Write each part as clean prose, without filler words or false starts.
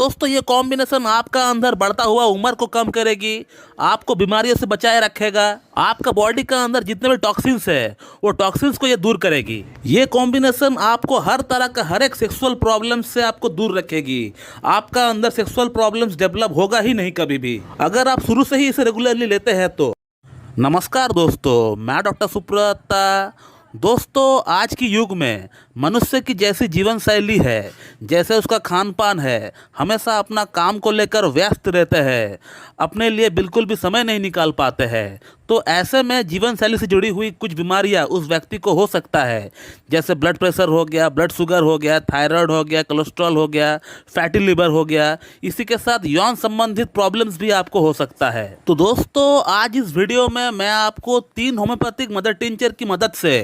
दोस्तों ये कॉम्बिनेशन आपका अंदर बढ़ता हुआ उम्र को कम करेगी, आपको बीमारियों से बचाए रखेगा, आपका बॉडी का अंदर जितने भी टॉक्सिन्स है वो टॉक्सिन्स को ये दूर करेगी। ये कॉम्बिनेशन आपको हर तरह का हर एक सेक्सुअल प्रॉब्लम से आपको दूर रखेगी। आपका अंदर सेक्सुअल प्रॉब्लम्स डेवलप होगा ही नहीं कभी भी, अगर आप शुरू से ही इसे रेगुलरली लेते हैं तो। नमस्कार दोस्तों, मैं डॉक्टर सुब्रता। दोस्तों आज की युग में मनुष्य की जैसी जीवन शैली है, जैसे उसका खान पान है, हमेशा अपना काम को लेकर व्यस्त रहते हैं, अपने लिए बिल्कुल भी समय नहीं निकाल पाते हैं। तो ऐसे में जीवन शैली से जुड़ी हुई कुछ बीमारियां उस व्यक्ति को हो सकता है, जैसे ब्लड प्रेशर हो गया, ब्लड शुगर हो गया, थायराइड हो गया, कोलेस्ट्रॉल हो गया, फैटी लिवर हो गया। इसी के साथ यौन संबंधित प्रॉब्लम्स भी आपको हो सकता है। तो दोस्तों आज इस वीडियो में मैं आपको 3 होम्योपैथिक मदर टिंचर की मदद से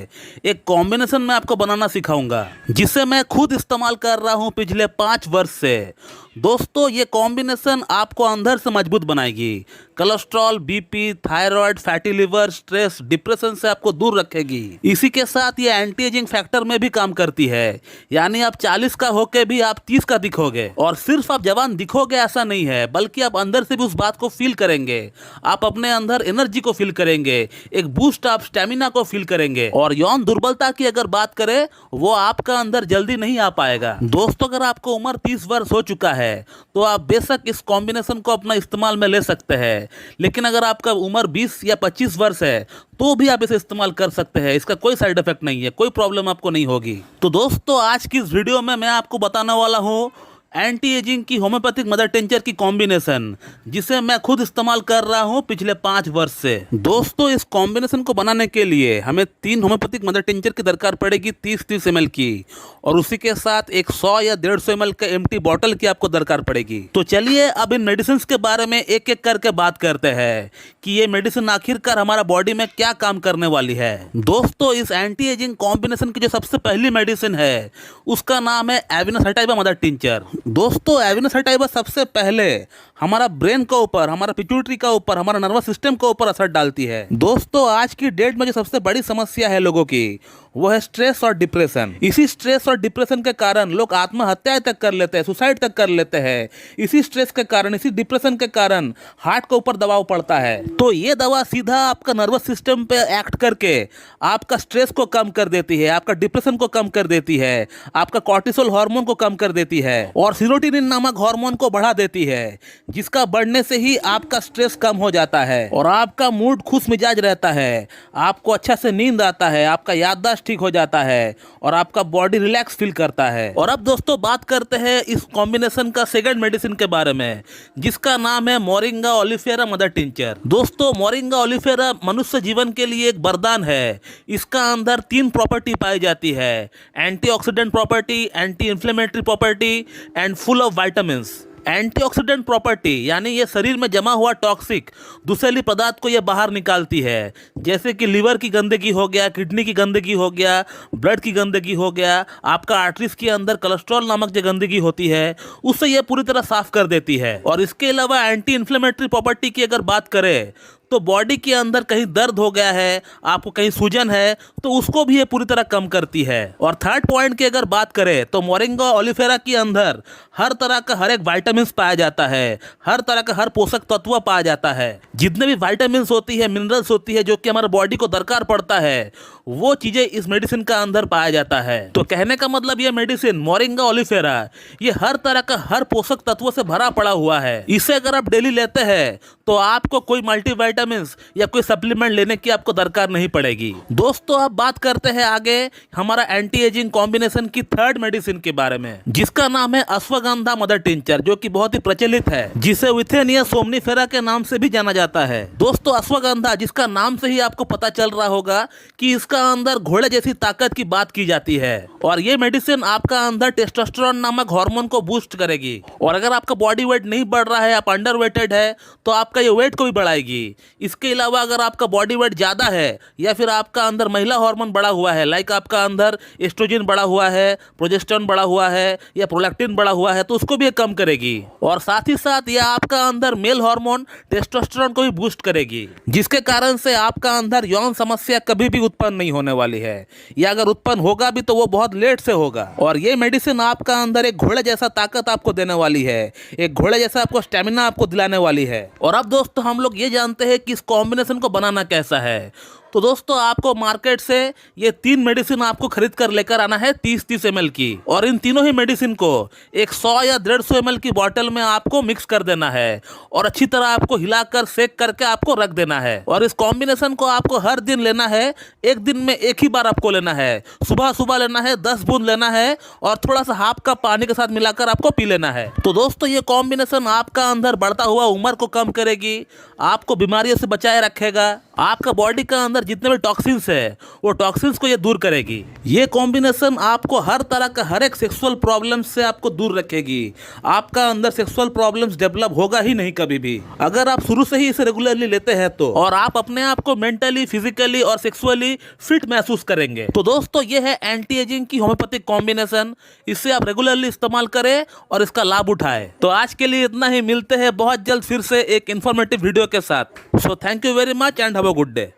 एक कॉम्बिनेशन में आपको बनाना सिखाऊंगा, जिसे मैं खुद इस्तेमाल कर रहा हूं पिछले 5 वर्ष से। दोस्तों ये कॉम्बिनेशन आपको अंदर से मजबूत बनाएगी, cholesterol, BP, thyroid, fatty liver, stress, depression से आपको दूर रखेगी। इसी के साथ ये एंटी एजिंग फैक्टर में भी काम करती है, यानी आप 40 का होके भी आप 30 का दिखोगे। और सिर्फ आप जवान दिखोगे ऐसा नहीं है, बल्कि आप अंदर से भी उस बात को फील करेंगे। आप अपने अंदर एनर्जी को फील करेंगे, एक बूस्ट आप स्टेमिना को फील करेंगे। और यौन दुर्बलता की अगर बात करें, वो आपका अंदर जल्दी नहीं आ पाएगा। दोस्तों अगर आपको उम्र 30 वर्ष हो चुका है तो आप बेशक इस कॉम्बिनेशन को अपना इस्तेमाल में ले सकते हैं, लेकिन अगर आपका उम्र 20 या 25 वर्ष है तो भी आप इसे इस्तेमाल कर सकते हैं। इसका कोई साइड इफेक्ट नहीं है, कोई प्रॉब्लम आपको नहीं होगी। तो दोस्तों आज की इस वीडियो में मैं आपको बताने वाला हूं एंटी एजिंग की होम्योपैथिक मदर टिंचर की कॉम्बिनेशन, जिसे मैं खुद इस्तेमाल कर रहा हूं पिछले 5 वर्ष से। दोस्तों इस कॉम्बिनेशन को बनाने के लिए हमें 3 होम्योपैथिक मदर टिंचर की दरकार पड़ेगी 30-30 ml की, और उसी के साथ एक 100 या 150 ml के एम्प्टी बॉटल की आपको दरकार पड़ेगी। तो चलिए अब इन मेडिसिन के बारे में एक एक करके बात करते हैं कि ये मेडिसिन आखिरकार हमारा बॉडी में क्या काम करने वाली है। दोस्तों इस एंटी एजिंग कॉम्बिनेशन की जो सबसे पहली मेडिसिन है उसका नाम है एविना सटाइवा मदर टिंचर। दोस्तों एविना सटाइवा सबसे पहले हमारा ब्रेन के ऊपर, हमारा पिट्यूटरी का ऊपर, हमारा नर्वस सिस्टम के ऊपर असर डालती है। दोस्तों आज की डेट में जो सबसे बड़ी समस्या है लोगों की वो है स्ट्रेस और डिप्रेशन। इसी स्ट्रेस और डिप्रेशन के कारण लोग आत्महत्या तक कर लेते हैं, सुसाइड तक कर लेते हैं। इसी स्ट्रेस के कारण, इसी डिप्रेशन के कारण हार्ट के ऊपर दबाव पड़ता है। तो ये दवा सीधा आपका नर्वस सिस्टम पे एक्ट करके आपका स्ट्रेस को कम कर देती है, आपका डिप्रेशन को कम कर देती है, आपका कॉर्टिसोल हार्मोन को कम कर देती है और सेरोटोनिन नामक हार्मोन को बढ़ा देती है, जिसका बढ़ने से ही आपका स्ट्रेस कम हो जाता है और आपका मूड खुश मिजाज रहता है, आपको अच्छा से नींद आता है, आपका याददाश्त ठीक हो जाता है और आपका बॉडी रिलैक्स फील करता है। और अब दोस्तों बात करते हैं इस कॉम्बिनेशन का सेकंड मेडिसिन के बारे में, जिसका नाम है मोरिंगा ओलिफेरा मदर टिंचर। दोस्तों मोरिंगा ओलिफेरा मनुष्य जीवन के लिए एक वरदान है। इसका अंदर 3 प्रॉपर्टी पाई जाती है, antioxidant property, anti inflammatory property and full of vitamins. Antioxidant property यानी ये शरीर में जमा हुआ टॉक्सिक दुशीली पदार्थ को ये बाहर निकालती है, जैसे कि लीवर की गंदगी हो गया, किडनी की गंदगी हो गया, ब्लड की गंदगी हो गया, आपका आर्टरीज के अंदर कोलेस्ट्रॉल नामक जो गंदगी होती है उससे ये पूरी तरह साफ कर देती है। और इसके अलावा एंटी इन्फ्लेमेटरी प्रॉपर्टी की अगर बात करें तो बॉडी के अंदर कहीं दर्द हो गया है, आपको कहीं सूजन है, तो उसको भी ये पूरी तरह कम करती है। और थर्ड पॉइंट की अगर बात करें तो मोरिंगा ओलिफेरा के अंदर हर तरह का हर एक विटामिन पाया जाता है, हर तरह का हर पोषक तत्व पाया जाता है। जितने भी विटामिन होती है, मिनरल्स होती है जो कि हमारे बॉडी को दरकार पड़ता है, वो चीजें इस मेडिसिन का अंदर पाया जाता है। तो कहने का मतलब ये मेडिसिन मोरिंगा ओलिफेरा ये हर तरह का हर पोषक तत्वों से भरा पड़ा हुआ है। इसे अगर आप डेली लेते हैं तो आपको कोई मल्टीविटामिन या कोई सप्लीमेंट लेने की आपको दरकार नहीं पड़ेगी। दोस्तों अब बात करते हैं आगे हमारा एंटी एजिंग कॉम्बिनेशन की थर्ड मेडिसिन के बारे में, जिसका नाम है अश्वगंधा मदर टिंचर, जो कि बहुत ही प्रचलित है, जिसे विथेनिया सोमनीफेरा के नाम से भी जाना जाता है। दोस्तों अश्वगंधा, जिसका नाम से ही आपको पता चल रहा होगा कि इसका अंदर घोड़े जैसी ताकत की बात की जाती है, और ये मेडिसिन आपका अंदर टेस्टोस्टेरोन नामक हार्मोन को बूस्ट करेगी। और अगर आपका बॉडी वेट नहीं बढ़ रहा है, आप अंडर वेटेड है, तो आपका ये वेट को भी बढ़ाएगी। इसके अलावा अगर आपका बॉडी वेट ज़्यादा है या फिर आपका अंदर महिला हार्मोन बढ़ा हुआ है, लाइक आपका अंदर एस्ट्रोजन बढ़ा हुआ है, प्रोजेस्टेरोन बढ़ा हुआ है या प्रोलैक्टिन बढ़ा हुआ है, तो उसको भी ये कम करेगी। और साथ ही साथ ये आपका अंदर मेल हार्मोन टेस्टोस्टेरोन को भी बूस्ट करेगी, जिसके कारण से आपका अंदर यौन समस्या कभी भी उत्पन्न नहीं होने वाली है, या अगर उत्पन्न होगा भी तो वो बहुत लेट से होगा। और ये मेडिसिन आपका अंदर एक घोड़े जैसा ताकत आपको देने वाली है, एक घोड़े जैसा आपको स्टेमिना आपको दिलाने वाली है। और अब दोस्तों हम लोग ये जानते हैं कि इस कॉम्बिनेशन को बनाना कैसा है। तो दोस्तों आपको मार्केट से ये 3 मेडिसिन आपको खरीद कर लेकर आना है 30-30 ml की, और इन तीनों ही मेडिसिन को एक 100 या 150 ml की बोतल में आपको मिक्स कर देना है और अच्छी तरह आपको हिलाकर सेक करके आपको रख देना है। और इस कॉम्बिनेशन को आपको हर दिन लेना है, एक दिन में एक ही बार आपको लेना है। सुबह सुबह लेना है, 10 बूंद लेना है और थोड़ा सा हाफ कप पानी के साथ मिलाकर आपको पी लेना है। तो दोस्तों ये कॉम्बिनेशन आपका अंदर बढ़ता हुआ उम्र को कम करेगी, आपको बीमारियों से बचाए रखेगा, आपका बॉडी का अंदर जितने भी टॉक्सिन्स है वो टॉक्सिन्स को ये दूर करेगी। ये कॉम्बिनेशन आपको हर तरह का हर एक सेक्सुअल प्रॉब्लम्स से आपको दूर रखेगी। आपका अंदर सेक्सुअल प्रॉब्लम्स डेवलप होगा ही नहीं कभी भी, अगर आप शुरू से ही इसे रेगुलरली लेते हैं तो। और आप अपने आप को मेंटली, फिजिकली और सेक्सुअली फिट महसूस करेंगे। तो दोस्तों ये है एंटी एजिंग की होम्योपैथिक कॉम्बिनेशन, इसे आप रेगुलरली इस्तेमाल करें और इसका लाभ उठाएं। तो आज के लिए इतना ही, मिलते हैं बहुत जल्द फिर से एक इंफॉर्मेटिव वीडियो के साथ। So thank you very much and have a good day.